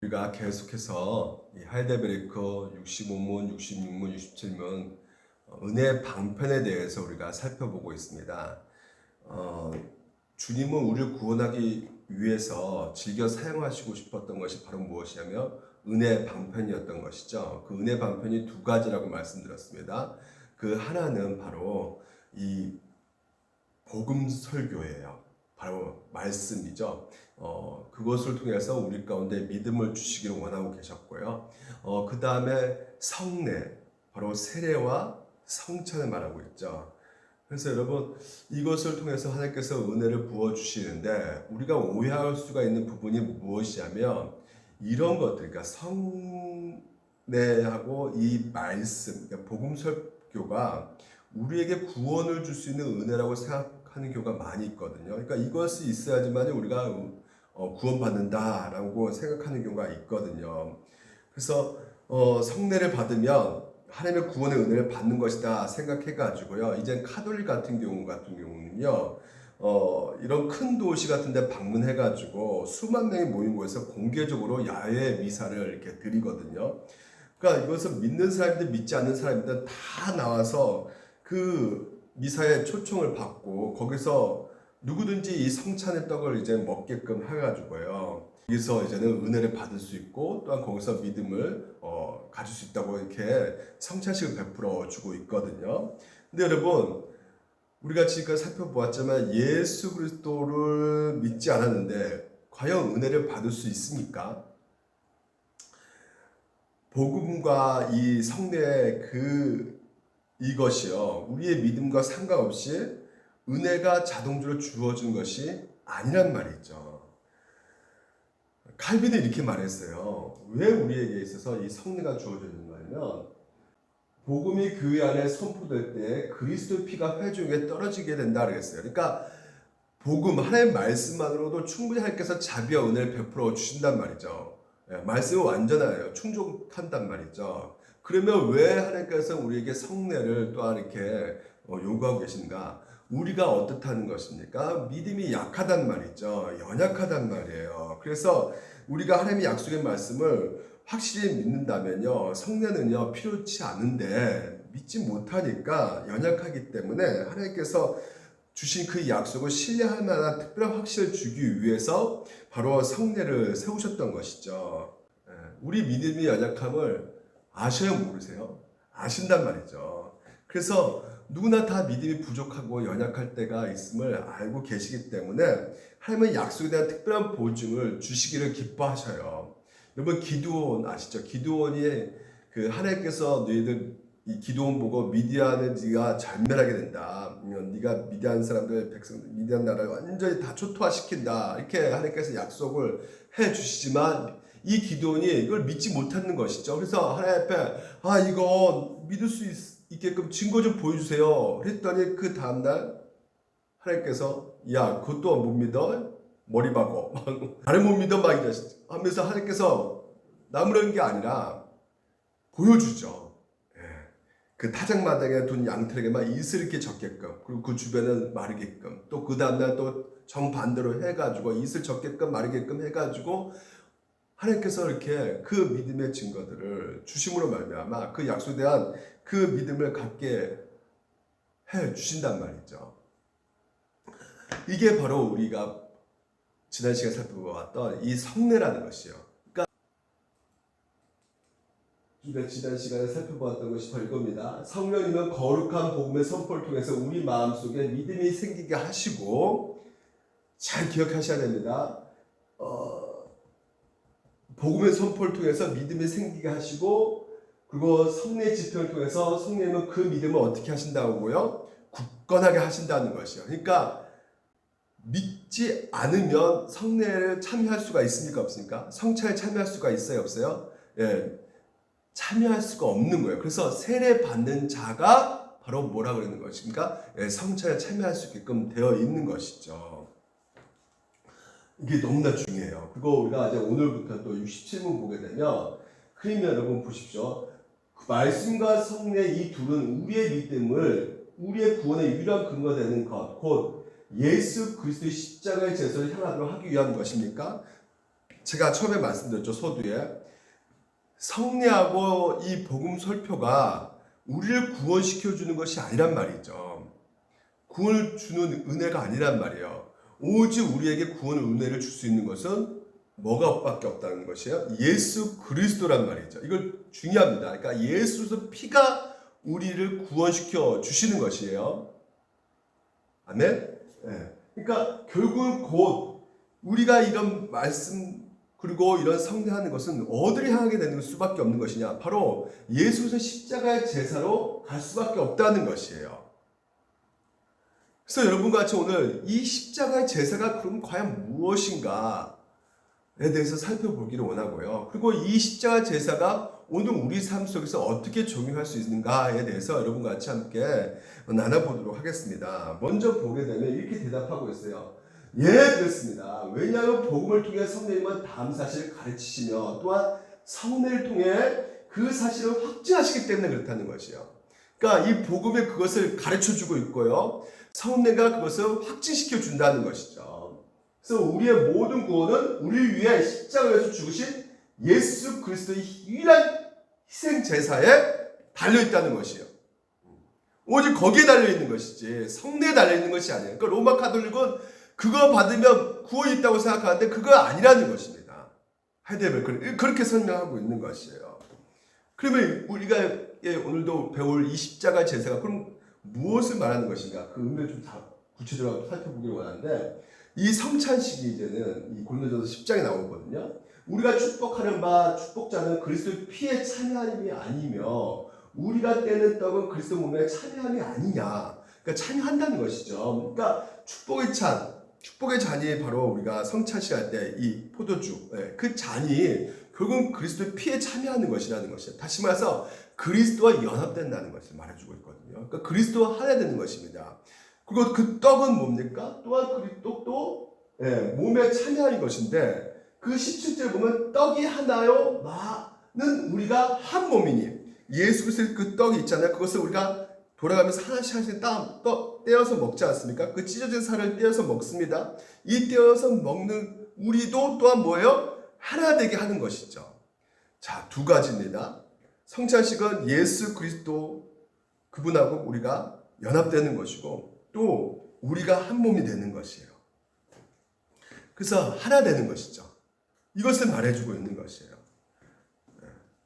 우리가 계속해서 이 하이델베르크 65문, 66문, 67문 은혜 방편에 대해서 우리가 살펴보고 있습니다. 주님은 우리를 구원하기 위해서 즐겨 사용하시고 싶었던 것이 바로 무엇이냐면 은혜 방편이었던 것이죠. 그 은혜 방편이 두 가지라고 말씀드렸습니다. 그 하나는 바로 이 복음 설교예요. 바로 말씀이죠. 그것을 통해서 우리 가운데 믿음을 주시기를 원하고 계셨고요. 그 다음에 성례, 바로 세례와 성찬을 말하고 있죠. 그래서 여러분, 이것을 통해서 하나님께서 은혜를 부어주시는데 우리가 오해할 수가 있는 부분이 무엇이냐면 이런 것들, 그러니까 성례하고 이 말씀, 그러니까 복음 설교가 우리에게 구원을 줄 수 있는 은혜라고 생각하는 경우가 많이 있거든요. 그러니까 이것이 있어야지만 우리가 구원받는다라고 생각하는 경우가 있거든요. 그래서 성례를 받으면 하나님의 구원의 은혜를 받는 것이다 생각해가지고요. 이제 카톨릭 같은 경우는요. 이런 큰 도시 같은 데 방문해가지고 수만 명이 모인 곳에서 공개적으로 야외 미사를 이렇게 드리거든요. 그러니까 이것을 믿는 사람들, 믿지 않는 사람들 다 나와서 그 미사에 초청을 받고 거기서 누구든지 이 성찬의 떡을 이제 먹게끔 해가지고요. 거기서 이제는 은혜를 받을 수 있고 또한 거기서 믿음을 가질 수 있다고 이렇게 성찬식을 베풀어 주고 있거든요. 근데 여러분, 우리가 지금까지 살펴보았지만 예수 그리스도를 믿지 않았는데 과연 은혜를 받을 수 있습니까? 복음과 이 성례의 이것이요, 우리의 믿음과 상관없이 은혜가 자동적으로 주어진 것이 아니란 말이죠. 칼빈은 이렇게 말했어요. 왜 우리에게 있어서 이 성례가 주어지는 거냐면 복음이 교회 안에 선포될 때 그리스도의 피가 회중에 떨어지게 된다 그랬어요. 그러니까 복음, 하나님의 말씀만으로도 충분히 하나님께서 자비와 은혜를 베풀어 주신단 말이죠. 말씀은 완전하여 충족한단 말이죠. 그러면 왜 하나님께서 우리에게 성례를 또한 이렇게 요구하고 계신가? 우리가 어떻다는 것입니까? 믿음이 약하단 말이죠. 연약하단 말이에요. 그래서 우리가 하나님의 약속의 말씀을 확실히 믿는다면요, 성례는요 필요치 않은데 믿지 못하니까 연약하기 때문에 하나님께서 주신 그 약속을 신뢰할 만한 특별한 확신을 주기 위해서 바로 성례를 세우셨던 것이죠. 우리 믿음의 연약함을 아셔요, 모르세요? 아신단 말이죠. 그래서 누구나 다 믿음이 부족하고 연약할 때가 있음을 알고 계시기 때문에 하나님은 약속에 대한 특별한 보증을 주시기를 기뻐하셔요. 여러분, 기드온 아시죠? 기드온이 하나님께서 너희들 이 기드온 보고 미디안을 네가 잘멸하게 된다. 네가 미디안 사람들, 백성들, 미디안 나라를 완전히 다 초토화시킨다. 이렇게 하나님께서 약속을 해 주시지만 이 기드온이 이걸 믿지 못하는 것이죠. 그래서 하나님 앞에 이거 믿을 수 있게끔 증거 좀 보여주세요. 그랬더니 그 다음날 하나님께서 그것도 못 믿어? 머리 박어. 나를 못 믿어? 막 하면서 하나님께서 나무라는 게 아니라 보여주죠. 그 타작마당에 둔 양털에게만 이슬 이렇게 젖게끔, 그리고 그 주변은 마르게끔, 또 그 다음날 또 정반대로 해가지고 이슬 젖게끔 마르게끔 해가지고 하나님께서 이렇게 그 믿음의 증거들을 주심으로 말미암아 그 약속에 대한 그 믿음을 갖게 해 주신단 말이죠. 이게 바로 우리가 지난 시간에 살펴보았던 이 성례라는 것이요. 우리가 지난 시간에 살펴보았던 것이 바로 이겁니다. 성령님은 거룩한 복음의 선포를 통해서 우리 마음속에 믿음이 생기게 하시고, 잘 기억하셔야 됩니다. 복음의 선포를 통해서 믿음이 생기게 하시고, 그리고 성례 집회를 통해서 성령님은 그 믿음을 어떻게 하신다고요? 굳건하게 하신다는 것이요. 그러니까 믿지 않으면 성례를 참여할 수가 있습니까? 없습니까? 성찬에 참여할 수가 있어요? 없어요? 참여할 수가 없는 거예요. 그래서 세례 받는 자가 바로 뭐라 그러는 것입니까? 성찬에 참여할 수 있게끔 되어 있는 것이죠. 이게 너무나 중요해요. 그리고 우리가 이제 오늘부터 또 67문 보게 되면, 그러면 여러분 보십시오. 그 말씀과 성례 이 둘은 우리의 믿음을, 우리의 구원의 유일한 근거가 되는 것, 곧 예수 그리스도의 십자가의 제사를 향하도록 하기 위한 것입니까? 제가 처음에 말씀드렸죠. 소두에 성례하고 이 복음 설교가 우리를 구원시켜 주는 것이 아니란 말이죠. 구원을 주는 은혜가 아니란 말이에요. 오직 우리에게 구원의 은혜를 줄 수 있는 것은 뭐가밖에 없다는 것이에요? 예수 그리스도란 말이죠. 이걸 중요합니다. 그러니까 예수 그리스도 피가 우리를 구원시켜 주시는 것이에요. 아멘? 네. 그러니까 결국은 곧 우리가 이런 말씀 그리고 이런 성례하는 것은 어디를 향하게 되는 수밖에 없는 것이냐? 바로 예수 그리스도 십자가의 제사로 갈 수밖에 없다는 것이에요. 그래서 여러분과 같이 오늘 이 십자가의 제사가 그럼 과연 무엇인가에 대해서 살펴보기를 원하고요. 그리고 이 십자가 제사가 오늘 우리 삶 속에서 어떻게 적용할 수 있는가에 대해서 여러분과 같이 함께 나눠보도록 하겠습니다. 먼저 보게 되면 이렇게 대답하고 있어요. 예, 그렇습니다. 왜냐하면 복음을 통해 성령님은 다음 사실을 가르치시며 또한 성례를 통해 그 사실을 확증하시기 때문에 그렇다는 것이에요. 그러니까 이 복음에 그것을 가르쳐주고 있고요. 성례가 그것을 확증시켜 준다는 것이죠. 그래서 우리의 모든 구원은 우리를 위해 십자가에서 죽으신 예수 그리스도의 유일한 희생 제사에 달려 있다는 것이에요. 오직 거기에 달려 있는 것이지 성례에 달려 있는 것이 아니에요. 그러니까 로마 가톨릭은 그거 받으면 구원이 있다고 생각하는데 그거 아니라는 것입니다. 하이델베르크는 그렇게 설명하고 있는 것이에요. 그러면 우리가 오늘도 배울 이 십자가 제사가 그럼 무엇을 말하는 것인가? 그 의미를 좀 구체적으로 살펴보기를 원하는데 이 성찬식이 이제는 이 고린도전서 10장에 나오거든요. 우리가 축복하는 바 축복자는 그리스도의 피에 참여함이 아니며 우리가 떼는 떡은 그리스도 몸에 참여함이 아니냐. 그러니까 참여한다는 것이죠. 그러니까 축복의 잔이 바로 우리가 성찬식 할 때 이 포도주, 그 잔이 결국은 그리스도의 피에 참여하는 것이라는 것이에요. 다시 말해서 그리스도와 연합된다는 것을 말해주고 있거든요. 그러니까 그리스도와 하나 되는 것입니다. 그리고 그 떡은 뭡니까? 또한 그 떡도 몸에 참여하는 것인데 그 17절에 보면 떡이 하나요? 나는 우리가 한 몸이니 예수 그리스도의 그 떡이 있잖아요. 그것을 우리가 돌아가면서 하나씩 떼어서 먹지 않습니까? 그 찢어진 살을 떼어서 먹습니다. 이 떼어서 먹는 우리도 또한 뭐예요? 하나 되게 하는 것이죠. 자, 두 가지입니다. 성찬식은 예수 그리스도 그분하고 우리가 연합되는 것이고 또 우리가 한 몸이 되는 것이에요. 그래서 하나 되는 것이죠. 이것을 말해주고 있는 것이에요.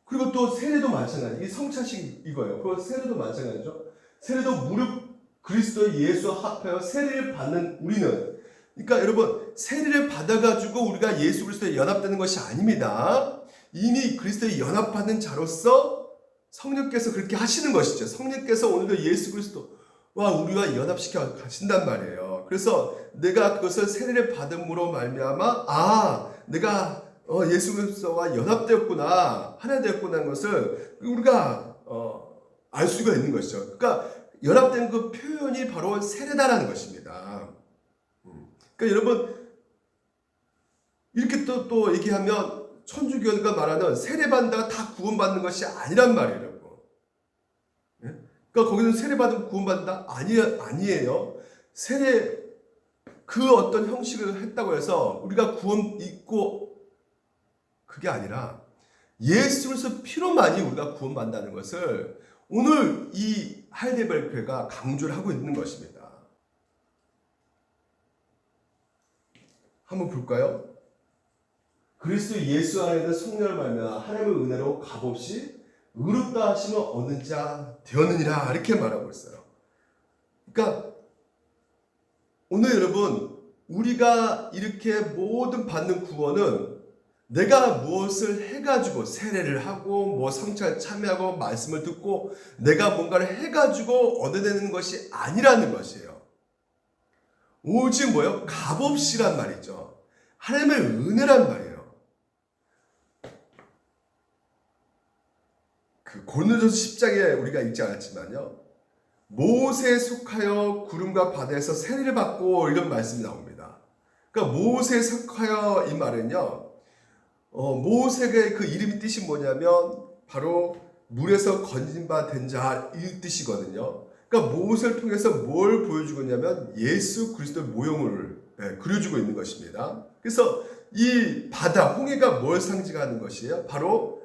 그리고 또 세례도 마찬가지. 이 성찬식 이거예요. 그 세례도 마찬가지죠. 세례도 무릎 그리스도의 예수와 합하여 세례를 받는 우리는, 그러니까 여러분 세례를 받아가지고 우리가 예수 그리스도에 연합되는 것이 아닙니다. 이미 그리스도에 연합받는 자로서 성령께서 그렇게 하시는 것이죠. 성령께서 오늘도 예수 그리스도와 우리와 연합시켜 가신단 말이에요. 그래서 내가 그것을 세례를 받음으로 말미암아 내가 예수 그리스도와 연합되었구나, 하나 되었구나 하는 것을 우리가 알 수가 있는 것이죠. 그러니까 연합된 그 표현이 바로 세례다라는 것입니다. 그러니까 여러분 이렇게 또 얘기하면 천주교가 말하는 세례받는다가 다 구원받는 것이 아니란 말이에요. 그러니까 거기서 세례받으면 구원받는다? 아니에요. 세례 그 어떤 형식을 했다고 해서 우리가 구원 있고 그게 아니라 예수 그리스도 피로만이 우리가 구원받는다는 것을 오늘 이 하이델베르크가 강조를 하고 있는 것입니다. 한번 볼까요? 그리스도 예수 안에는 성령을 말미암아 하나님의 은혜로 값없이 의롭다 하심을 얻는 자 되었느니라 이렇게 말하고 있어요. 그러니까 오늘 여러분 우리가 이렇게 모든 받는 구원은 내가 무엇을 해가지고 세례를 하고 뭐 성찬에 참여하고 말씀을 듣고 내가 뭔가를 해가지고 얻어내는 것이 아니라는 것이에요. 오직 뭐예요? 값없이란 말이죠. 하나님의 은혜란 말이에요. 그 고린도전서 10장에 우리가 읽지 않았지만요. 모세에 속하여 구름과 바다에서 세례를 받고 이런 말씀이 나옵니다. 그러니까 모세에 속하여 이 말은요. 모세의 그 이름이 뜻이 뭐냐면 바로 물에서 건진 바 된 자 이 뜻이거든요. 그러니까 모세를 통해서 뭘 보여주고 있냐면 예수 그리스도의 모형을 그려주고 있는 것입니다. 그래서 이 바다, 홍해가 뭘 상징하는 것이에요? 바로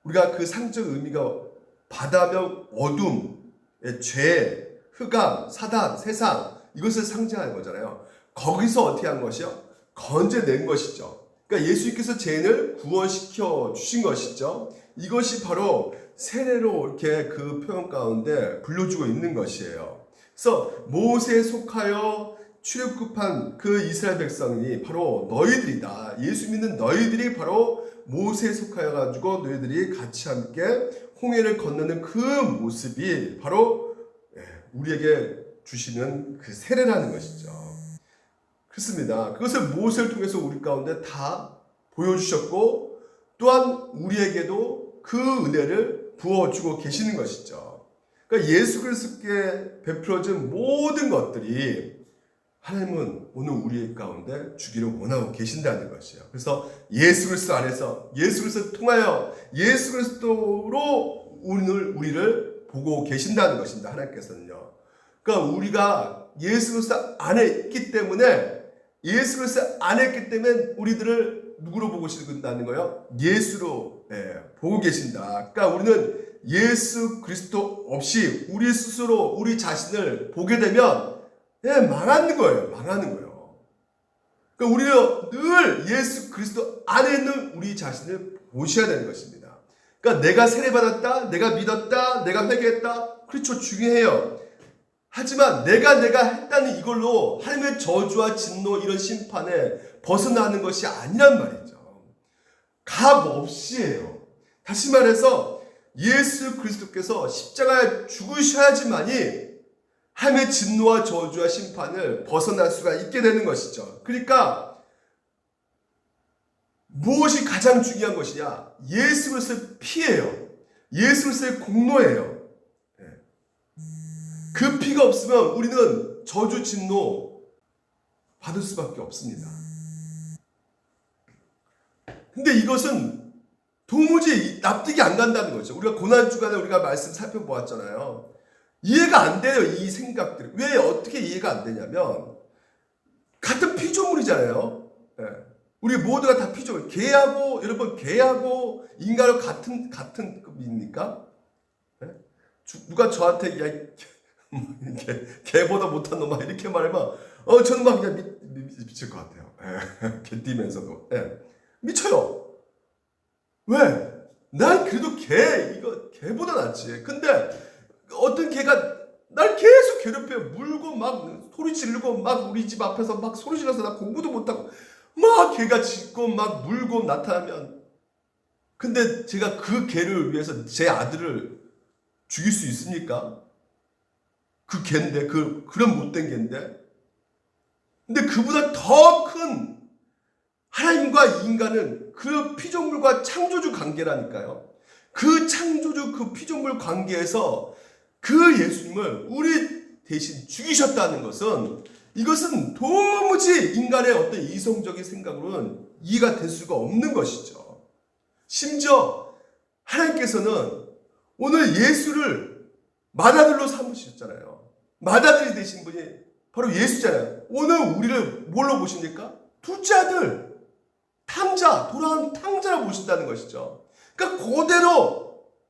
우리가 그 상징 의미가 바다면 어둠, 죄, 흑암, 사단, 세상 이것을 상징하는 거잖아요. 거기서 어떻게 한 것이요? 건져낸 것이죠. 그러니까 예수님께서 죄인을 구원시켜 주신 것이죠. 이것이 바로 세례로 이렇게 그 표현 가운데 불러주고 있는 것이에요. 그래서 모세에 속하여 출애굽한 그 이스라엘 백성이 바로 너희들이다. 예수 믿는 너희들이 바로 모세에 속하여 가지고 너희들이 같이 함께 홍해를 건너는 그 모습이 바로 우리에게 주시는 그 세례라는 것이죠. 그렇습니다. 그것을 모세를 통해서 우리 가운데 다 보여주셨고 또한 우리에게도 그 은혜를 부어주고 계시는 것이죠. 그러니까 예수 그리스도께 베풀어진 모든 것들이 하나님은 오늘 우리 가운데 주기를 원하고 계신다는 것이에요. 그래서 예수 그리스도 안에서 예수 그리스도를 통하여 예수 그리스도로 오늘 우리를 보고 계신다는 것입니다. 하나님께서는요. 그러니까 우리가 예수 그리스도 안에 있기 때문에 예수 그리스도 안에 있기 때문에 우리들을 누구로 보고 계신다는 거예요? 예수로 보고 계신다. 그러니까 우리는 예수 그리스도 없이 우리 스스로 우리 자신을 보게 되면 망하는 거예요. 망하는 거예요. 그러니까 우리는 늘 예수 그리스도 안에 있는 우리 자신을 보셔야 되는 것입니다. 그러니까 내가 세례받았다, 내가 믿었다, 내가 회개했다. 그렇죠. 중요해요. 하지만 내가 했다는 이걸로 하나님의 저주와 진노 이런 심판에 벗어나는 것이 아니란 말이죠. 값 없이예요. 다시 말해서 예수 그리스도께서 십자가에 죽으셔야지만이 하나님의 진노와 저주와 심판을 벗어날 수가 있게 되는 것이죠. 그러니까 무엇이 가장 중요한 것이냐? 예수 그리스도의 피예요. 예수 그리스도의 공로예요. 그 피가 없으면 우리는 저주 진노 받을 수밖에 없습니다. 근데 이것은 도무지 납득이 안 간다는 거죠. 우리가 고난주간에 우리가 말씀 살펴보았잖아요. 이해가 안 돼요. 이 생각들이. 왜 어떻게 이해가 안 되냐면 같은 피조물이잖아요. 우리 모두가 다 피조물. 개하고 여러분 개하고 인간은 같은 급입니까? 누가 저한테 개보다 못한 놈아 이렇게 말하면 저는 막 그냥 미칠 것 같아요. 개 뛰면서도 미쳐요. 왜? 난 그래도 개보다 낫지. 근데 어떤 개가 날 계속 괴롭혀 물고 막 소리 지르고 막 우리 집 앞에서 막 소리 질러서 나 공부도 못하고 막 개가 짖고 막 물고 나타나면 근데 제가 그 개를 위해서 제 아들을 죽일 수 있습니까? 그 개인데 그런 못된 개인데 근데 그보다 더 큰 하나님과 인간은 그 피조물과 창조주 관계라니까요. 그 창조주 그 피조물 관계에서 그 예수님을 우리 대신 죽이셨다는 것은 이것은 도무지 인간의 어떤 이성적인 생각으로는 이해가 될 수가 없는 것이죠. 심지어 하나님께서는 오늘 예수를 맏아들로 삼으셨잖아요. 맏아들이 되신 분이 바로 예수잖아요. 오늘 우리를 뭘로 보십니까? 둘째 아들, 탕자, 돌아온 탕자로 보신다는 것이죠. 그러니까 그대로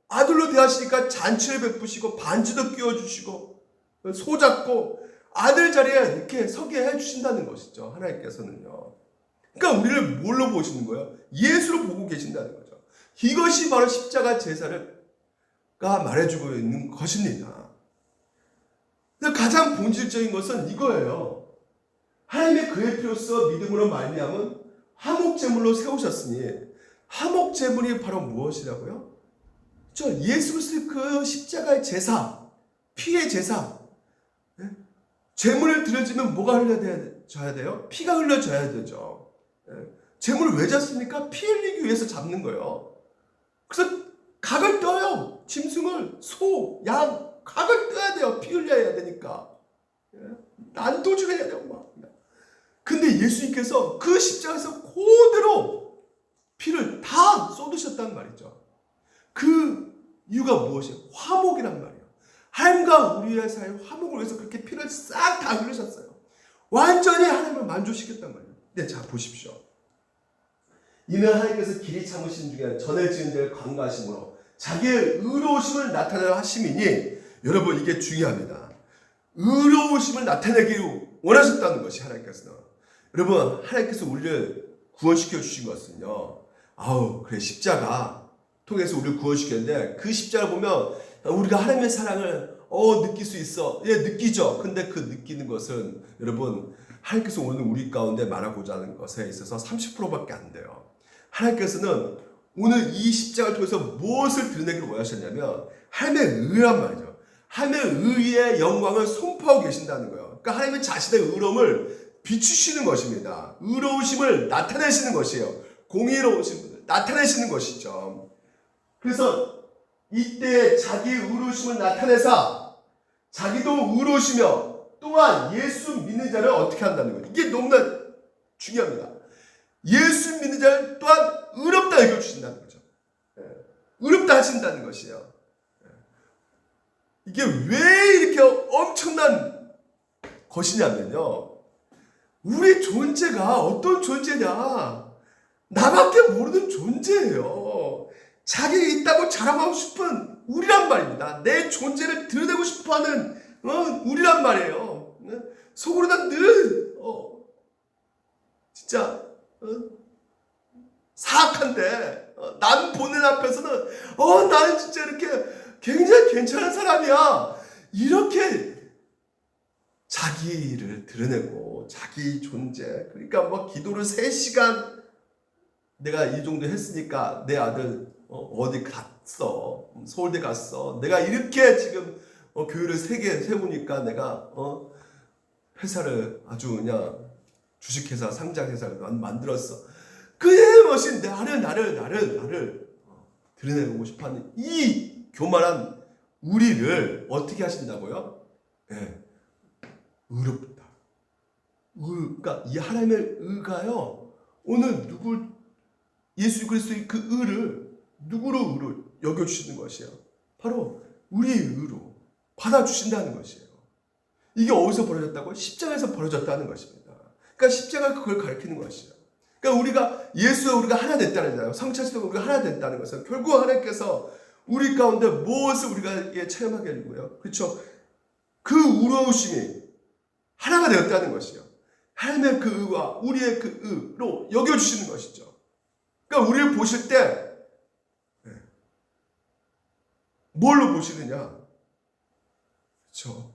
아들로 대하시니까 잔치를 베푸시고 반지도 끼워주시고 소잡고 아들 자리에 이렇게 서게 해주신다는 것이죠. 하나님께서는요. 그러니까 우리를 뭘로 보시는 거예요? 예수로 보고 계신다는 거죠. 이것이 바로 십자가 제사가 말해주고 있는 것입니다. 가장 본질적인 것은 이거예요. 하나님의 그의 피로써 믿음으로 말미암은 화목제물로 세우셨으니 화목제물이 바로 무엇이라고요? 예수 그리스도의 그 십자가의 제사, 피의 제사. 제물을 드려지면 뭐가 흘려져야 돼요? 피가 흘려져야 되죠. 제물을 왜 잡습니까? 피 흘리기 위해서 잡는 거예요. 그래서 각을 떠요. 짐승을, 소, 양, 각을 떠야 돼요. 피 흘려야 되니까. 난도질해야 돼요. 막. 근데 예수님께서 그 십자가에서 그대로 피를 다 쏟으셨단 말이죠. 그 이유가 무엇이에요? 화목이란 말이에요. 하나님과 우리의 사이 화목을 위해서 그렇게 피를 싹 다 흘리셨어요. 완전히 하나님을 만족시켰단 말이에요. 네, 자 보십시오. 이는 하나님께서 길이 참으신 중에 전에 지은 죄를 관가하심으로 자기의 의로우심을 나타내려 하심이니, 여러분 이게 중요합니다. 의로우심을 나타내기 원하셨다는 것이 하나님께서는. 여러분 하나님께서 우리를 구원시켜 주신 것은요, 그래 십자가 통해서 우리를 구원시켰는데, 그 십자가 보면 우리가 하나님의 사랑을 느낄 수 있어. 예, 느끼죠. 근데 그 느끼는 것은 여러분 하나님께서 오늘 우리 가운데 말하고자 하는 것에 있어서 30%밖에 안 돼요. 하나님께서는 오늘 이 십자가를 통해서 무엇을 드러내기를 원하셨냐면 하나님의 의란 말이죠. 하나님의 의의 영광을 선포하고 계신다는 거예요. 그러니까 하나님의 자신의 의로움을 비추시는 것입니다. 의로우심을 나타내시는 것이에요. 공의로우심을 나타내시는 것이죠. 그래서 이때 자기 의로우심을 나타내사 자기도 의로우시며 또한 예수 믿는 자를 어떻게 한다는 거예요. 이게 너무나 중요합니다. 예수 믿는 자를 또한 의롭다 여겨주신다는 거죠. 의롭다 하신다는 것이에요. 이게 왜 이렇게 엄청난 것이냐면요, 우리 존재가 어떤 존재냐, 나밖에 모르는 존재예요. 자기 있다고 자랑하고 싶은 우리란 말입니다. 내 존재를 드러내고 싶어하는 우리란 말이에요. 속으로는 늘 진짜 사악한데 남 보는 앞에서는 나는 진짜 이렇게 굉장히 괜찮은 사람이야, 이렇게 자기를 드러내고 자기 존재, 그러니까 뭐 기도를 3시간 내가 이 정도 했으니까 내 아들 어디 갔어, 서울대 갔어, 내가 이렇게 지금 교회를 3개 세우니까 내가 회사를 아주 그냥 주식회사 상장회사를 만들었어. 그의 멋인 나를 드러내고 싶어하는 이 교만한 우리를 어떻게 하신다고요? 네. 의롭다. 그러니까 이 하나님의 의가요, 오늘 예수 그리스도의 그 의를 누구로 의로 여겨주시는 것이에요? 바로 우리의 의로 받아주신다는 것이에요. 이게 어디서 벌어졌다고요? 십자가에서 벌어졌다는 것입니다. 그러니까 십자가가 그걸 가리키는 것이에요. 그러니까 우리가 하나 됐다는 거잖아요. 성찬식도 우리가 하나 됐다는 것은 결국 하나님께서 우리 가운데 무엇을 우리가 체험하게 해주고요. 그렇죠? 그 의로우심이 하나가 되었다는 것이에요. 하나님의 그 의와 우리의 그 의로 여겨주시는 것이죠. 그러니까 우리를 보실 때 뭘로 보시느냐? 그렇죠?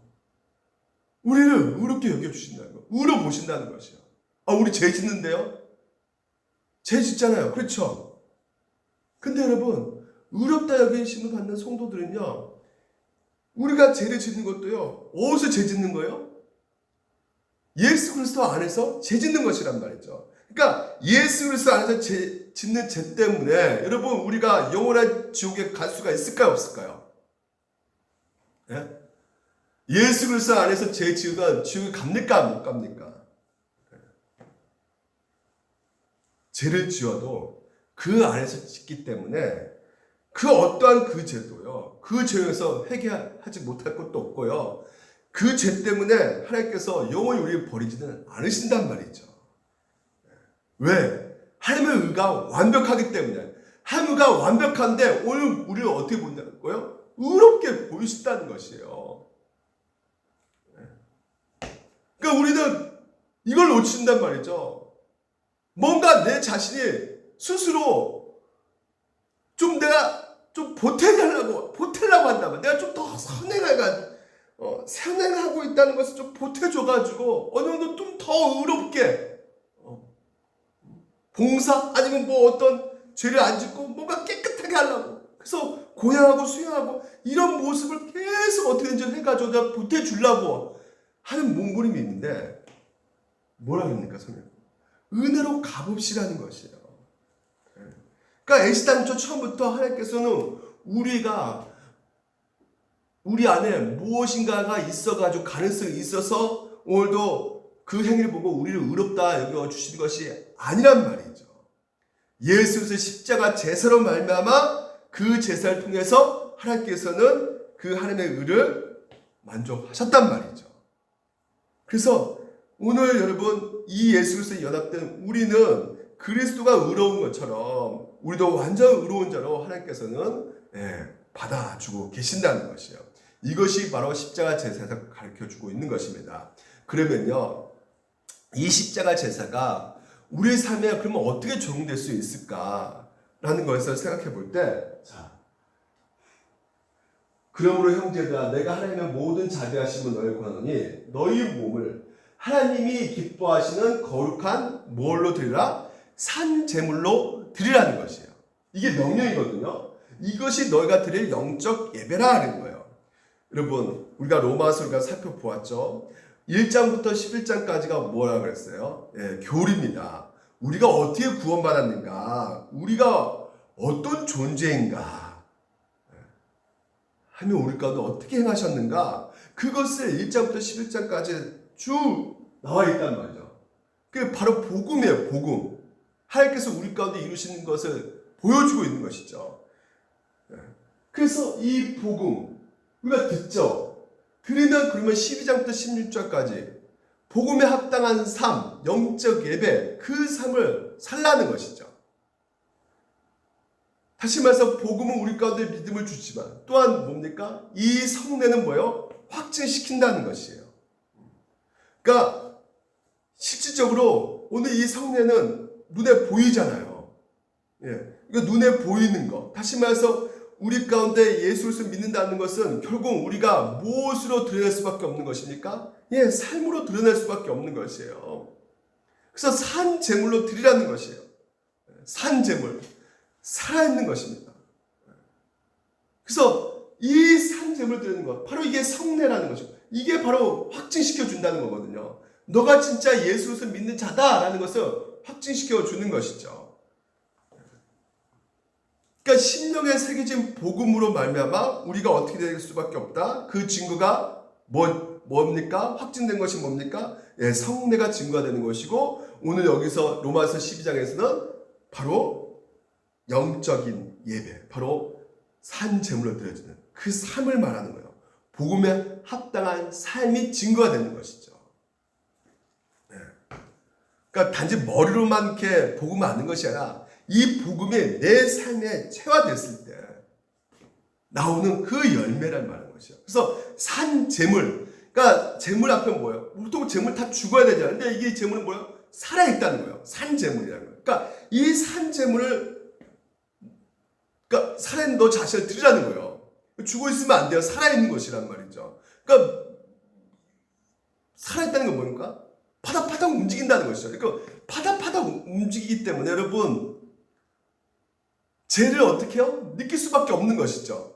우리를 의롭게 여겨주신다는 거, 의로 보신다는 것이에요. 우리 죄 짓는데요? 죄 짓잖아요. 그렇죠? 근데 여러분, 의롭다 여기심을 받는 성도들은요, 우리가 죄를 짓는 것도요, 어디서 죄 짓는 거예요? 예수 그리스도 안에서 죄 짓는 것이란 말이죠. 그러니까 예수 그리스도 안에서 짓는 죄 때문에 여러분 우리가 영원한 지옥에 갈 수가 있을까요, 없을까요? 예? 예수 그리스도 안에서 죄 지으면 지옥에 갑니까, 못 갑니까? 죄를 지어도 그 안에서 짓기 때문에 그 어떠한 그 죄도요, 그 죄에서 회개하지 못할 것도 없고요, 그 죄 때문에 하나님께서 영원히 우리를 버리지는 않으신단 말이죠. 왜? 하나님의 의가 완벽하기 때문에. 하나님의 의가 완벽한데 오늘 우리를 어떻게 본다고요? 의롭게 보이신다는 것이에요. 그러니까 우리는 이걸 놓친단 말이죠. 뭔가 내 자신이 스스로 내가 보태려고 한다면, 내가 좀 더 선행하고 있다는 것을 좀 보태줘가지고 어느 정도 좀 더 의롭게 봉사 아니면 뭐 어떤 죄를 안 짓고 뭔가 깨끗하게 하려고, 그래서 고향하고 수양하고 이런 모습을 계속 어떻게든지 해가지고 내가 보태주려고 하는 몸부림이 있는데, 뭐라 합니까 성경? 은혜로 값없이라는 것이에요. 그러니까 애시당초 처음부터 하나님께서는 우리 안에 무엇인가가 있어가지고 가능성이 있어서 오늘도 그 행위를 보고 우리를 의롭다 여겨주시는 것이 아니란 말이죠. 예수 그리스도의 십자가 제사로 말미암아 그 제사를 통해서 하나님께서는 그 하나님의 의를 만족하셨단 말이죠. 그래서 오늘 여러분 이 예수 그리스도에 연합된 우리는 그리스도가 의로운 것처럼 우리도 완전 의로운 자로 하나님께서는 받아주고 계신다는 것이에요. 이것이 바로 십자가 제사에서 가르쳐주고 있는 것입니다. 그러면요, 이 십자가 제사가 우리 삶에 그러면 어떻게 적용될 수 있을까라는 것을 생각해 볼 때, 자, 그러므로 형제들아 내가 하나님의 모든 자비하심을 너희 권하노니 너희 몸을 하나님이 기뻐하시는 거룩한 뭘로 드리라? 산 제물로 드리라는 것이에요. 이게 명령이거든요. 이것이 너희가 드릴 영적 예배라 하는 거예요. 여러분, 우리가 로마서를 살펴보았죠. 1장부터 11장까지가 뭐라 그랬어요? 교리입니다. 우리가 어떻게 구원받았는가? 우리가 어떤 존재인가? 하며 우리 가운데 어떻게 행하셨는가? 그것을 1장부터 11장까지 쭉 나와 있단 말이죠. 그게 바로 복음이에요. 복음. 하나님께서 우리 가운데 이루시는 것을 보여주고 있는 것이죠. 그래서 이 복음 우리가 듣죠. 들으면 그러면 12장부터 16장까지 복음에 합당한 삶, 영적 예배, 그 삶을 살라는 것이죠. 다시 말해서 복음은 우리 가운데 믿음을 주지만 또한 뭡니까? 이 성례는 뭐예요? 확증시킨다는 것이에요. 그러니까 실질적으로 오늘 이 성례는 눈에 보이잖아요. 이거 눈에 보이는 거. 다시 말해서 우리 가운데 예수를 믿는다는 것은 결국 우리가 무엇으로 드러낼 수밖에 없는 것입니까? 삶으로 드러낼 수밖에 없는 것이에요. 그래서 산 제물로 드리라는 것이에요. 산 제물. 살아있는 것입니다. 그래서 이 산 제물을 드리는 것, 바로 이게 성례라는 것이고, 이게 바로 확증시켜 준다는 거거든요. 너가 진짜 예수를 믿는 자다라는 것을 확증시켜 주는 것이죠. 그러니까 심령에 새겨진 복음으로 말미암아 우리가 어떻게 될 수밖에 없다. 그 증거가 뭡니까? 확증된 것이 뭡니까? 성례가 증거가 되는 것이고, 오늘 여기서 로마서 12장에서는 바로 영적인 예배, 바로 산 제물로 드려지는 그 삶을 말하는 거예요. 복음에 합당한 삶이 증거가 되는 것이죠. 그러니까 단지 머리로만 이렇게 복음을 아는 것이 아니라 이 복음이 내 삶에 체화됐을 때 나오는 그 열매를 말하는 것이에요. 그래서 산 제물, 그러니까 제물 앞에 뭐예요? 보통 제물 다 죽어야 되잖아요. 근데 이게 제물은 뭐예요? 살아있다는 거예요. 산 제물이라는 거예요. 그러니까 이 산 제물을 살아있는 너 자신을 드리라는 거예요. 죽어 있으면 안 돼요. 살아있는 것이란 말이죠. 그러니까 살아있다는 건 뭡니까? 파닥파닥 움직인다는 것이죠. 그러니까 파닥파닥 움직이기 때문에 여러분 죄를 어떻게 해요? 느낄 수밖에 없는 것이죠.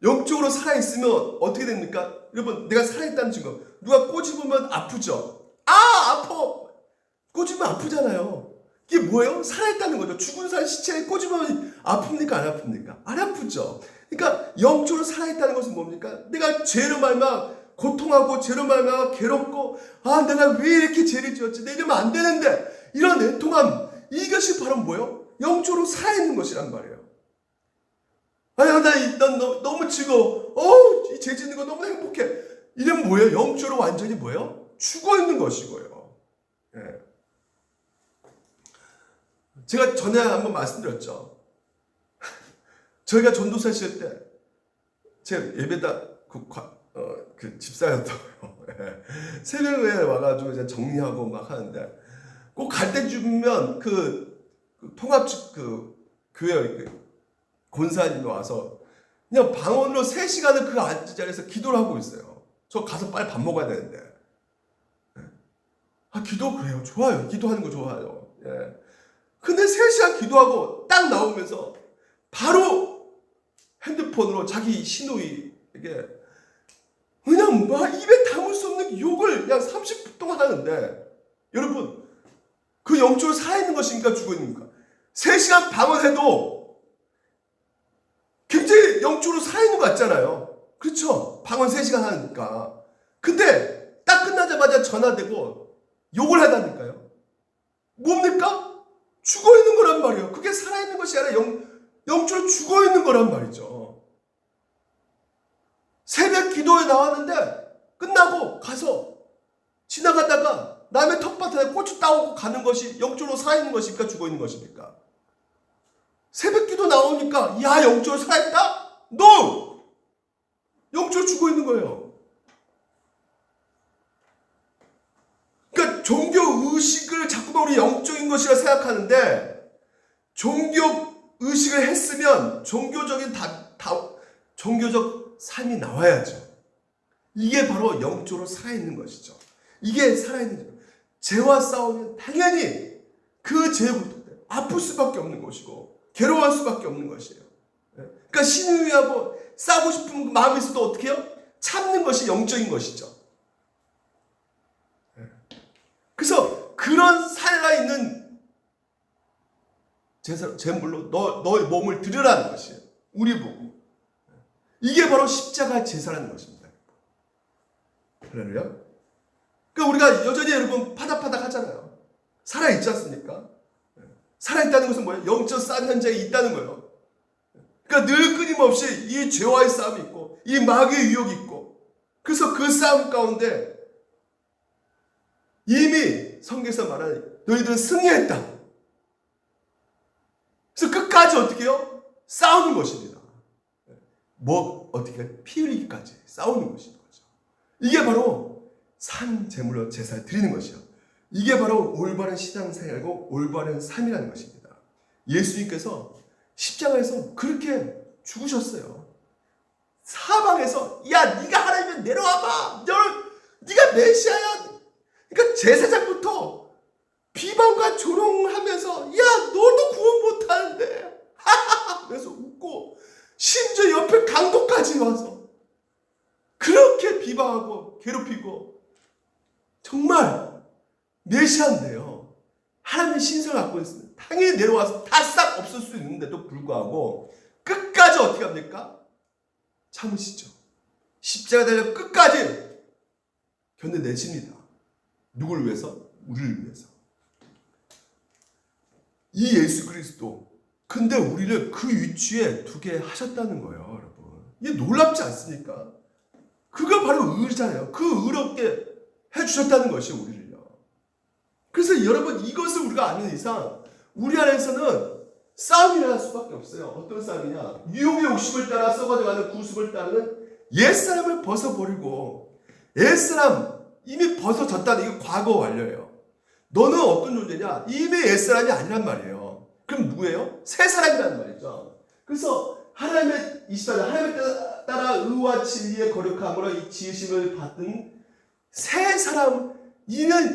영적으로 살아있으면 어떻게 됩니까? 여러분 내가 살아있다는 증거. 누가 꼬집으면 아프죠? 아파! 꼬집으면 아프잖아요. 이게 뭐예요? 살아있다는 거죠. 죽은 사람 시체에 꼬집으면 아픕니까? 안 아픕니까? 안 아프죠. 그러니까 영적으로 살아있다는 것은 뭡니까? 내가 죄로 말미암아 고통하고 죄로 말미암아 괴롭고 내가 왜 이렇게 죄를 지었지? 내 이러면 안 되는데 이런 애통함, 이것이 바로 뭐예요? 영적으로 살아있는 것이란 말이에요. 난 너무 즐거워. 이 죄 짓는 거 너무 행복해. 이러면 뭐예요? 영적으로 완전히 뭐예요? 죽어있는 것이고요. 제가 전에 한번 말씀드렸죠. 저희가 전도사 실 때, 제가 예배다, 그 집사였다고요. 새벽에 와가지고 이제 정리하고 막 하는데, 꼭 갈 때쯤이면 통합, 교회 권사님이 와서 그냥 방언으로 3시간을 그 앉은 자리에서 기도를 하고 있어요. 저 가서 빨리 밥 먹어야 되는데. 기도 그래요. 좋아요. 기도하는 거 좋아요. 근데 3시간 기도하고 딱 나오면서 바로 핸드폰으로 자기 시누이에게 그냥 막 입에 담을 수 없는 욕을 그냥 30분 동안 하는데, 여러분 그 영적으로 살아있는 것입니까? 죽어있는가? 3시간 방언해도 굉장히 영적으로 살아있는 것 같잖아요. 그렇죠? 방언 3시간 하니까. 근데 딱 끝나자마자 전화되고 욕을 하다니까요. 뭡니까? 죽어있는 거란 말이에요. 그게 살아있는 것이 아니라 영적으로 죽어있는 거란 말이죠. 새벽 기도에 나왔는데 끝나고 가서 지나가다가 남의 텃밭에 고추 따오고 가는 것이 영적으로 살아있는 것입니까? 죽어있는 것입니까? 새벽기도 나오니까 야 영적으로 살아있다? No! 영적으로 죽어있는 거예요. 그러니까 종교의식을 자꾸만 우리 영적인 것이라 생각하는데 종교의식을 했으면 종교적인 종교적 삶이 나와야죠. 이게 바로 영적으로 살아있는 것이죠. 이게 살아있는 거죠. 죄와 싸우면 당연히 그 죄의 고통 때문에 아플 수밖에 없는 것이고 괴로워할 수밖에 없는 것이에요. 그러니까 신우이하고 싸우고 싶은 마음이 있어도 어떻게 해요? 참는 것이 영적인 것이죠. 그래서 그런 살아있는 제물로 너의 몸을 드리라는 것이에요. 우리 보고. 이게 바로 십자가 제사라는 것입니다. 할렐루야. 그러니까 우리가 여전히 여러분 파닥파닥 하잖아요. 살아있지 않습니까? 살아있다는 것은 뭐예요? 영적 싸움 현장에 있다는 거예요. 그러니까 늘 끊임없이 이 죄와의 싸움이 있고 이 마귀의 유혹이 있고 그래서 그 싸움 가운데 이미 성경에서 말하는 너희들은 승리했다. 그래서 끝까지 어떻게 해요? 싸우는 것입니다. 어떻게 피 흘리기까지 싸우는 것인 거죠. 이게 바로 산 제물로 제사를 드리는 것이요. 이게 바로 올바른 신앙생활이고 올바른 삶이라는 것입니다. 예수님께서 십자가에서 그렇게 죽으셨어요. 사방에서 야 네가 하나님이면 내려와봐. 네가 메시아야. 그러니까 제사장부터 비방과 조롱하면서 야 너도 구원 못하는데 그래서 웃고 심지어 옆에 강도까지 와서 그렇게 비방하고 괴롭히고 정말 메시아인데요. 하나님의 신성을 갖고 있으면 당연히 내려와서 다 싹 없을 수 있는데도 불구하고 끝까지 어떻게 합니까? 참으시죠. 십자가 달려 끝까지 견뎌내십니다. 누굴 위해서? 우리를 위해서. 이 예수 그리스도 근데 우리를 그 위치에 두게 하셨다는 거예요. 여러분 이게 놀랍지 않습니까? 그거 바로 의잖아요. 그 의롭게 해주셨다는 것이 우리를요. 그래서 여러분 이것을 우리가 아는 이상 우리 안에서는 싸움이 일어날 수밖에 없어요. 어떤 싸움이냐? 유혹의 욕심을 따라 썩어져가는 구습을 따르는 옛사람을 벗어버리고 옛사람 이미 벗어졌다는 이게 과거 완료예요. 너는 어떤 존재냐? 이미 옛사람이 아니란 말이에요. 그럼 누구예요? 새 사람이라는 말이죠. 그래서 하나님의 24절 하나님의 따라 의와 진리의 거룩함으로 이 지으심을 받은 새 사람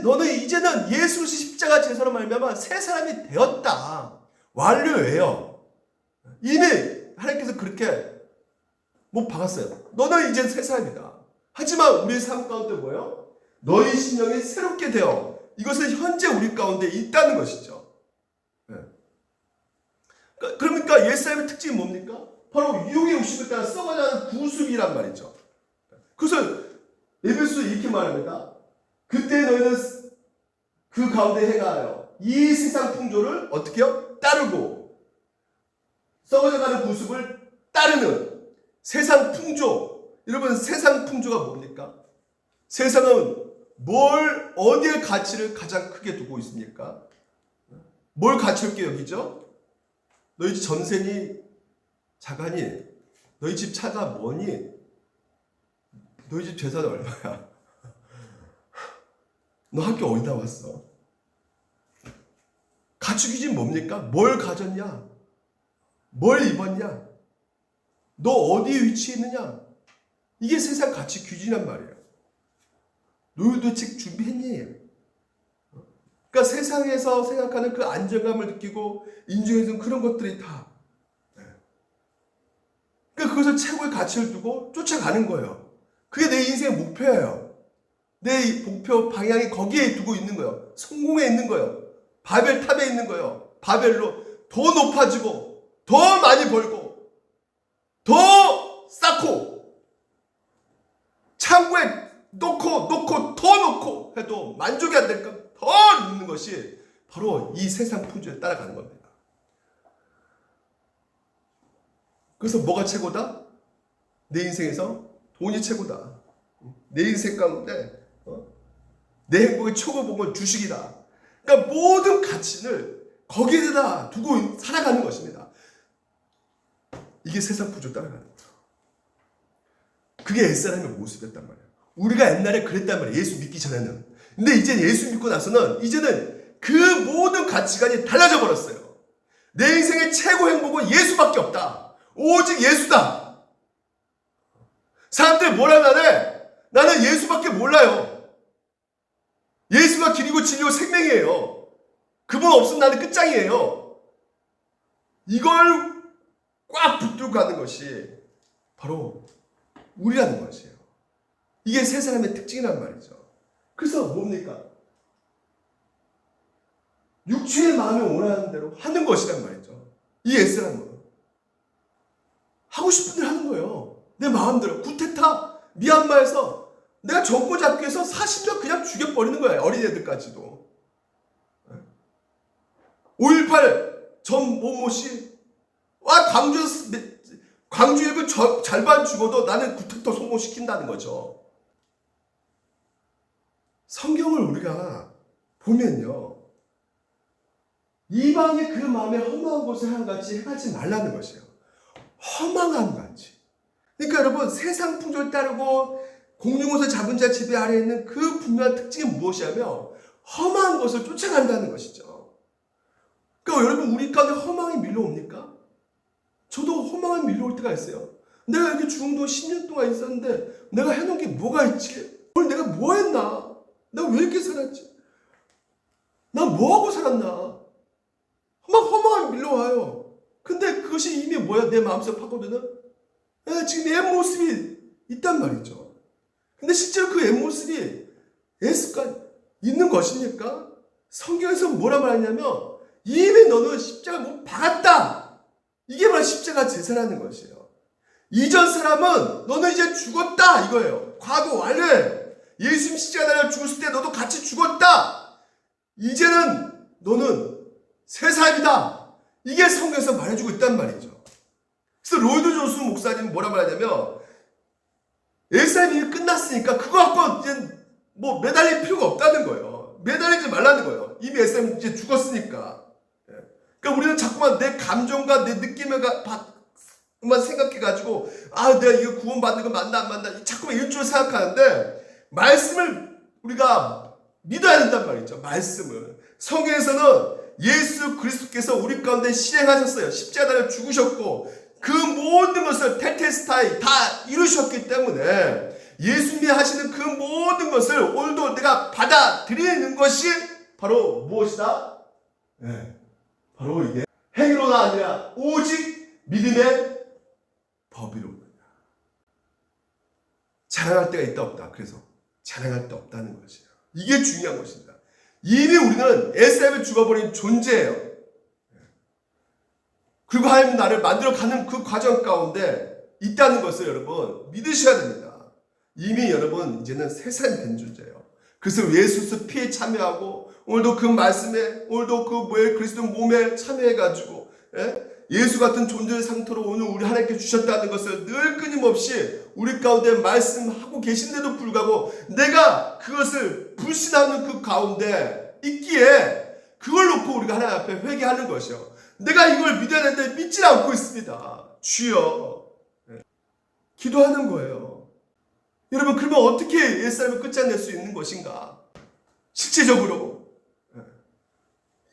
너는 이제는 예수 그리스도 십자가 제사로 말미암아 새 사람이 되었다. 완료예요. 이미 하나님께서 그렇게 못 박았어요. 너는 이제 새 사람이다. 하지만 우리의 삶 가운데 뭐예요? 너희 심령이 새롭게 되어 이것은 현재 우리 가운데 있다는 것이죠. 네. 그러니까 옛사람의 특징이 뭡니까? 바로 유혹의 욕심을 따라 썩어가는 구습이란 말이죠. 그래서 에베소서 이렇게 말합니다. 그때 너희는 그 가운데 행하여 이 세상 풍조를 어떻게 해요? 따르고 썩어져가는 구습을 따르는 세상 풍조. 여러분 세상 풍조가 뭡니까? 세상은 어디에 가치를 가장 크게 두고 있습니까? 뭘 가치 있게 여기죠? 너희 집 전세니 자가니 너희 집 차가 뭐니 너희 집 재산은 얼마야? 너 학교 어디 나왔어? 가치 기준이 뭡니까? 뭘 가졌냐? 뭘 입었냐? 너 어디에 위치해 있느냐? 이게 세상 가치 기준이란 말이에요. 너희도 즉 준비했니? 그러니까 세상에서 생각하는 그 안정감을 느끼고 인정해주는 그런 것들이 다. 그러니까 그것을 최고의 가치를 두고 쫓아가는 거예요. 그게 내 인생의 목표예요. 내 목표 방향이 거기에 두고 있는 거예요. 성공에 있는 거예요. 바벨탑에 있는 거예요. 바벨로 더 높아지고 더 많이 벌고 더 쌓고 창고에 놓고 더 놓고 해도 만족이 안 될까 더 넣는 것이 바로 이 세상 풍조에 따라가는 겁니다. 그래서 뭐가 최고다? 내 인생에서 돈이 최고다. 내 인생 가운데 내 행복의 최고봉을 주식이다. 그러니까 모든 가치를 거기에다 두고 살아가는 것입니다. 이게 세상 부조 따라가는 거예요. 그게 옛사람의 모습이었단 말이에요. 우리가 옛날에 그랬단 말이에요. 예수 믿기 전에는. 근데 이제 예수 믿고 나서는 이제는 그 모든 가치관이 달라져 버렸어요. 내 인생의 최고 행복은 예수밖에 없다. 오직 예수다. 사람들이 뭐라 하네? 나는 예수밖에 몰라요. 예수가 길이고 진리고 생명이에요. 그분 없으면 나는 끝장이에요. 이걸 꽉 붙들고 가는 것이 바로 우리라는 것이에요. 이게 세 사람의 특징이란 말이죠. 그래서 뭡니까? 육체의 마음이 원하는 대로 하는 것이란 말이죠. 이 옛사람은 하고 싶은 대로 하는 거예요. 내 마음대로. 구테타 미얀마에서 내가 정권 잡기 위해서 40명 그냥 죽여버리는 거예요. 어린애들까지도. 5.18 전 모모씨 광주에 그 절반 죽어도 나는 구테타 성공시킨다는 거죠. 성경을 우리가 보면요. 이방의 그 마음에 허망한 것을 하나같이 행하지 말라는 것이에요. 허망한 같이. 그러니까 여러분 세상 풍조를 따르고 공중옷을 잡은 자 지배 아래에 있는 그 분명한 특징이 무엇이냐면 험한 것을 쫓아간다는 것이죠. 그러니까 여러분 우리 가운데 허망이 밀려옵니까? 저도 허망이 밀려올 때가 있어요. 내가 이렇게 중도 10년 동안 있었는데 내가 해놓은 게 뭐가 있지? 오늘 내가 뭐 했나? 내가 왜 이렇게 살았지? 나 뭐하고 살았나? 허망이 밀려와요. 근데 그것이 이미 뭐야? 내 마음속 파고드는 지금 옛 모습이 있단 말이죠. 근데 실제로 그 옛 모습이 예수가 있는 것입니까? 성경에서 뭐라 말하냐면 이미 너는 십자가를 못 박았다. 이게 바로 십자가 제사라는 것이에요. 이전 사람은 너는 이제 죽었다 이거예요. 과거 완료해. 예수님 십자가 달려 죽었을 때 너도 같이 죽었다. 이제는 너는 새 삶이다. 이게 성경에서 말해주고 있단 말이죠. 그래서 로이드 존스 목사님 뭐라 말하냐면 옛삶이 끝났으니까 그거 갖고 이제 뭐 매달릴 필요가 없다는 거예요. 매달리지 말라는 거예요. 이미 옛삶이 이제 죽었으니까. 그러니까 우리는 자꾸만 내 감정과 내 느낌만 생각해가지고 내가 이거 구원받는 거 맞나 안 맞나 자꾸만 이런 쪽으로 생각하는데 말씀을 우리가 믿어야 된단 말이죠. 말씀을. 성경에서는 예수 그리스도께서 우리 가운데 실행하셨어요. 십자가 달려 죽으셨고 그 모든 것을 테텔스타이 다 이루셨기 때문에 예수님이 하시는 그 모든 것을 오늘도 내가 받아들이는 것이 바로 무엇이다? 바로 이게 행위로가 아니라 오직 믿음의 법이로구나. 자랑할 때가 있다 없다. 그래서 자랑할 데 없다는 것이에요. 이게 중요한 것입니다. 이미 우리는 옛사람에 죽어버린 존재예요. 그리고 하나님 나를 만들어가는 그 과정 가운데 있다는 것을 여러분 믿으셔야 됩니다. 이미 여러분 이제는 새 사람이 된 존재예요. 그래서 예수 피에 참여하고 오늘도 그 말씀에 오늘도 그 그리스도 몸에 참여해가지고 예수 같은 존재의 상태로 오늘 우리 하나님께 주셨다는 것을 늘 끊임없이 우리 가운데 말씀하고 계신데도 불구하고 내가 그것을 불신하는 그 가운데 있기에 그걸 놓고 우리가 하나님 앞에 회개하는 것이요. 내가 이걸 믿어야 되는데 믿지 않고 있습니다. 주여. 기도하는 거예요. 여러분 그러면 어떻게 옛사람을 끝장낼 수 있는 것인가? 실제적으로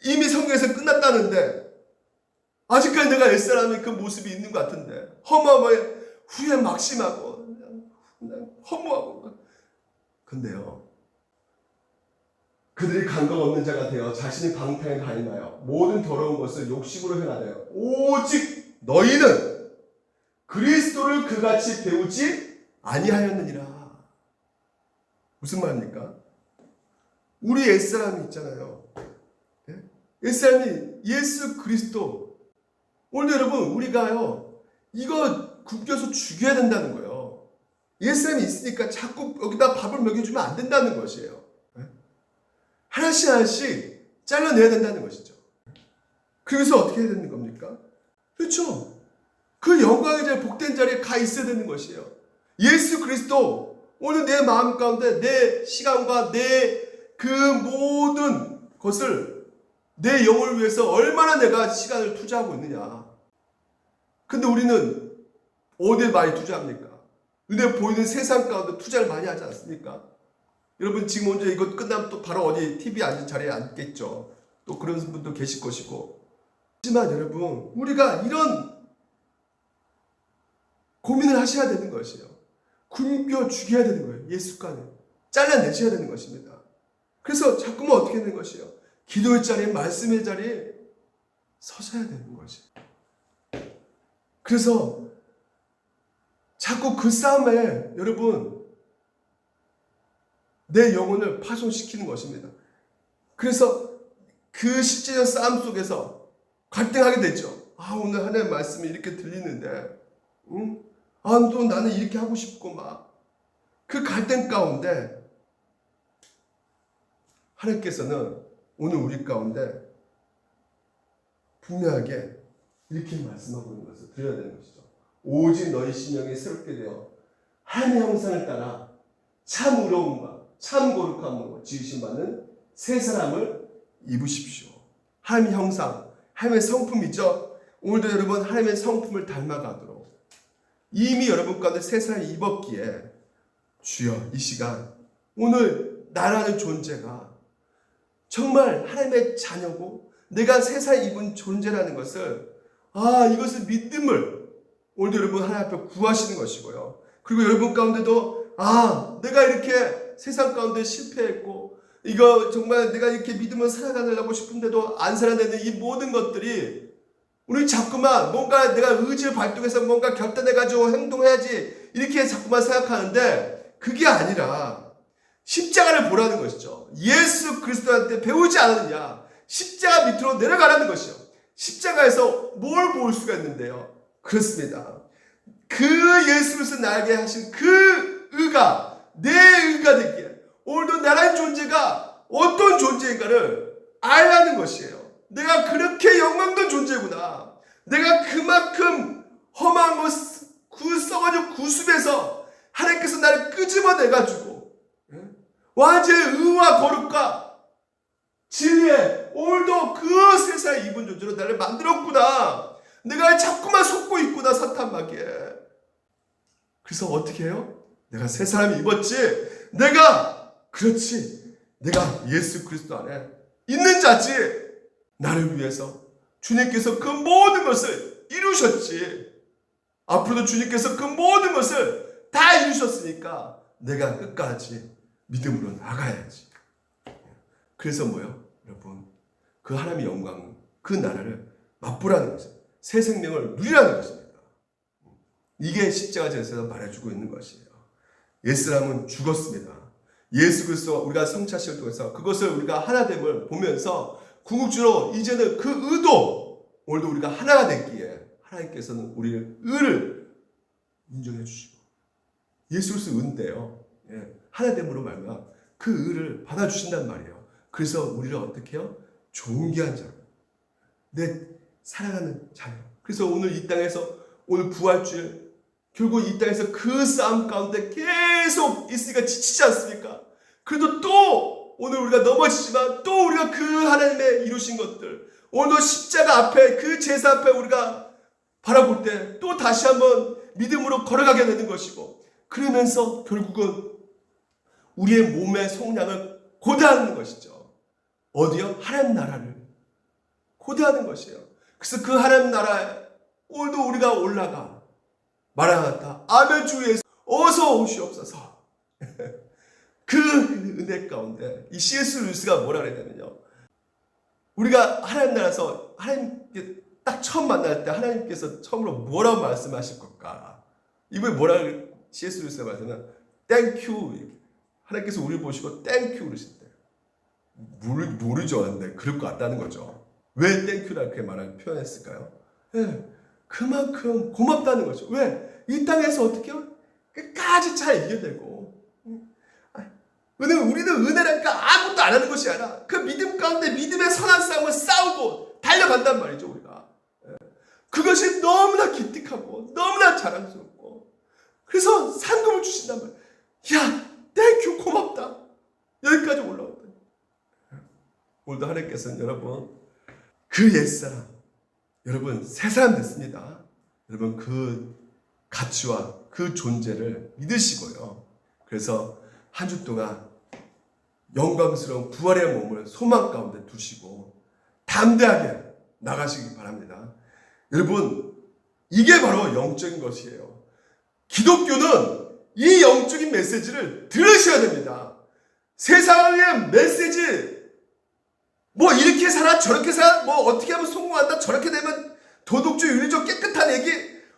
이미 성경에서 끝났다는데 아직까지 내가 옛사람의 그 모습이 있는 것 같은데 허무함에 후회 막심하고 허무하고 근데요 그들이 감각 없는 자가 되어 자신의 방탕에 가임하여 모든 더러운 것을 욕심으로 행하되 오직 너희는 그리스도를 그같이 배우지 아니하였느니라. 무슨 말입니까? 우리 옛사람이 있잖아요. 옛사람이 예수 그리스도. 오늘 여러분 우리가요 이거 굶겨서 죽여야 된다는 거예요. 옛사람이 있으니까 자꾸 여기다 밥을 먹여주면 안 된다는 것이에요. 하나씩 하나씩 잘라내야 된다는 것이죠. 그래서 어떻게 해야 되는 겁니까? 그렇죠. 그 영광의 자리 복된 자리에 가 있어야 되는 것이에요. 예수 그리스도 오늘 내 마음 가운데 내 시간과 내 그 모든 것을 내 영혼을 위해서 얼마나 내가 시간을 투자하고 있느냐. 근데 우리는 어디에 많이 투자합니까? 눈에 보이는 세상 가운데 투자를 많이 하지 않습니까? 여러분 지금 먼저 이거 끝나면 또 바로 어디 TV 앉은 자리에 앉겠죠. 또 그런 분도 계실 것이고. 하지만 여러분 우리가 이런 고민을 하셔야 되는 것이에요. 굶겨 죽여야 되는 거예요. 예수관을 잘라내셔야 되는 것입니다. 그래서 자꾸만 어떻게 되는 것이에요? 기도의 자리에, 말씀의 자리에 서셔야 되는 것이에요. 그래서 자꾸 그 싸움에 여러분 내 영혼을 파손시키는 것입니다. 그래서 그 실제적 싸움 속에서 갈등하게 되죠. 오늘 하나님의 말씀이 이렇게 들리는데 또 나는 이렇게 하고 싶고 막 그 갈등 가운데 하나님께서는 오늘 우리 가운데 분명하게 이렇게 말씀하고 있는 것을 드려야 되는 것이죠. 오직 너희 심령이 새롭게 되어 하나님의 형상을 따라 참 의로움과 참 거룩함으로 지으신 바는 새 사람을 입으십시오. 하나님의 형상, 하나님의 성품이죠. 오늘도 여러분 하나님의 성품을 닮아가도록 이미 여러분 가운데 새 사람을 입었기에 주여 이 시간 오늘 나라는 존재가 정말 하나님의 자녀고 내가 새 사람 입은 존재라는 것을 이것을 믿음을 오늘도 여러분 하나님 앞에 구하시는 것이고요. 그리고 여러분 가운데도 내가 이렇게 세상 가운데 실패했고 이거 정말 내가 이렇게 믿음을 살아가려고 싶은데도 안 살아내는 이 모든 것들이 우리 자꾸만 뭔가 내가 의지를 발동해서 뭔가 결단해가지고 행동해야지 이렇게 자꾸만 생각하는데 그게 아니라 십자가를 보라는 것이죠. 예수 그리스도한테 배우지 않았느냐. 십자가 밑으로 내려가라는 것이요. 십자가에서 뭘 볼 수가 있는데요. 그렇습니다. 그 예수 그리스도 나에게 하신 그 의가 내 의가 되기에 오늘도 나라는 존재가 어떤 존재인가를 알라는 것이에요. 내가 그렇게 영광된 존재구나. 내가 그만큼 험한 것, 썩어진 구습에서 하나님께서 나를 끄집어내가지고 완전히 의와 거룩과 진리에 오늘도 그 세상에 입은 존재로 나를 만들었구나. 내가 자꾸만 속고 있구나 사탄 마귀에. 그래서 어떻게 해요? 내가 새 사람이 입었지. 그렇지. 내가 예수 그리스도 안에 있는 자지. 나를 위해서 주님께서 그 모든 것을 이루셨지. 앞으로도 주님께서 그 모든 것을 다 이루셨으니까 내가 끝까지 믿음으로 나가야지. 그래서 뭐요? 여러분 그 하나님의 영광 그 나라를 맛보라는 것이에요. 새 생명을 누리라는 것입니다. 이게 십자가 전에서 말해주고 있는 것이에요. 옛사람은 죽었습니다. 예수 그리스도 우리가 성찬식을 통해서 그것을 우리가 하나됨을 보면서 궁극적으로 이제는 그 의도 오늘도 우리가 하나가 됐기에 하나님께서는 우리의 의를 인정해 주시고 예수 그리스도 은대요. 하나됨으로 말미암아 그 의를 받아주신단 말이에요. 그래서 우리를 어떻게 해요? 존귀한 자로 내 사랑하는 자녀. 그래서 오늘 이 땅에서 오늘 부활주일 결국 이 땅에서 그 싸움 가운데 계속 있으니까 지치지 않습니까? 그래도 또 오늘 우리가 넘어지지만 또 우리가 그 하나님의 이루신 것들 오늘도 십자가 앞에 그 제사 앞에 우리가 바라볼 때 또 다시 한번 믿음으로 걸어가게 되는 것이고 그러면서 결국은 우리의 몸의 속량을 고대하는 것이죠. 어디요? 하나님 나라를 고대하는 것이에요. 그래서 그 하나님 나라에 오늘도 우리가 올라가 마라나타 아멘 주 예수 어서 오시옵소서. 그 은혜 가운데 이 C.S. 루이스가 뭐라 그랬냐면요. 우리가 하나님 나라에서 하나님께 딱 처음 만날 때 하나님께서 처음으로 뭐라고 말씀하실 걸까? 이번에 뭐라고 C.S. 루이스가 말하면 땡큐. 하나님께서 우리를 보시고 땡큐 그러신대. 모르죠. 근데 그럴 것 같다는 거죠. 왜 땡큐라 이렇게 표현했을까요? 그만큼 고맙다는 거죠. 왜? 이 땅에서 어떻게 해요? 끝까지 잘 이겨내고 우리는 은혜라니까 아무것도 안 하는 것이 아니라 그 믿음 가운데 믿음의 선한 싸움을 싸우고 달려간단 말이죠. 우리가 그것이 너무나 기특하고 너무나 자랑스럽고 그래서 상급을 주신단 말이에요. 야 땡큐 고맙다. 여기까지 올라왔다. 오늘도 하나님께서는 여러분 그 옛사람, 여러분 새 사람 됐습니다. 여러분 그 가치와 그 존재를 믿으시고요. 그래서 한 주 동안 영광스러운 부활의 몸을 소망 가운데 두시고 담대하게 나가시기 바랍니다. 여러분 이게 바로 영적인 것이에요. 기독교는 이 영적인 메시지를 들으셔야 됩니다. 세상의 메시지 뭐 이렇게 살아 저렇게 살아 뭐 어떻게 하면 성공한다 저렇게 되면 도덕적 윤리적 깨끗한 얘기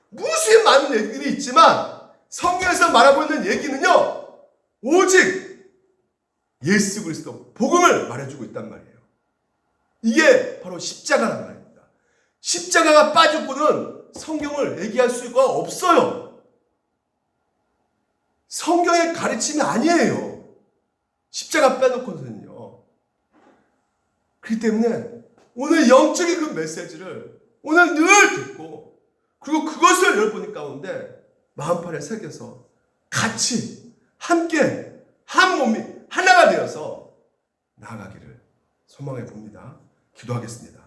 무수히 많은 얘기들이 있지만 성경에서 말하고 있는 얘기는요 오직 예수 그리스도 복음을 말해주고 있단 말이에요. 이게 바로 십자가란 말입니다. 십자가가 빠졌고는 성경을 얘기할 수가 없어요. 성경의 가르침이 아니에요. 십자가 빼놓고는요. 그렇기 때문에 오늘 영적인 그 메시지를 오늘 늘 듣고 그리고 그것을 여러분 가운데 마음판에 새겨서 같이 함께 한 몸이 하나가 되어서 나아가기를 소망해 봅니다. 기도하겠습니다.